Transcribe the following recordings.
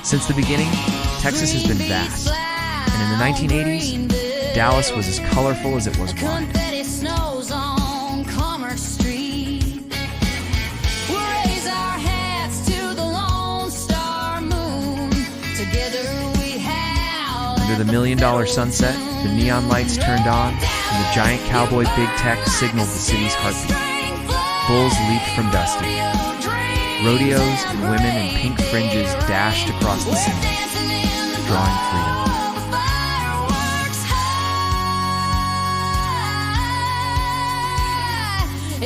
Since the beginning, Texas has been vast, and in the 1980s, Dallas was as colorful as it was wide. Under the $1 million sunset, the neon lights turned on, and the giant cowboy big tech signaled the city's heartbeat. Bulls leaped from Dusty. Rodeos and women in pink fringes dashed across the scene, drawing freedom.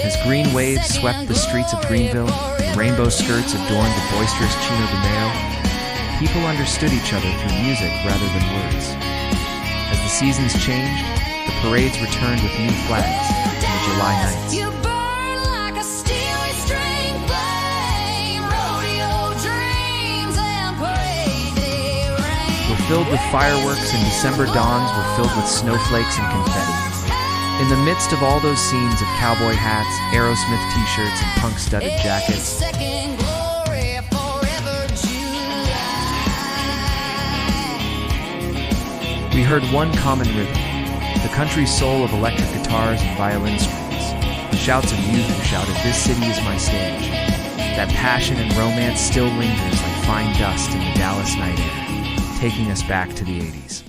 As green waves swept the streets of Greenville, and rainbow skirts adorned the boisterous Chino de Mayo, people understood each other through music rather than words. As the seasons changed, the parades returned with new flags and the July nights. Were filled with fireworks and December dawns were filled with snowflakes and confetti. In the midst of all those scenes of cowboy hats, Aerosmith t-shirts, and punk-studded jackets, we heard one common rhythm, the country's soul of electric guitars and violin strings, the shouts of youth who shouted, "This city is my stage." That passion and romance still lingers like fine dust in the Dallas night air, taking us back to the 80s.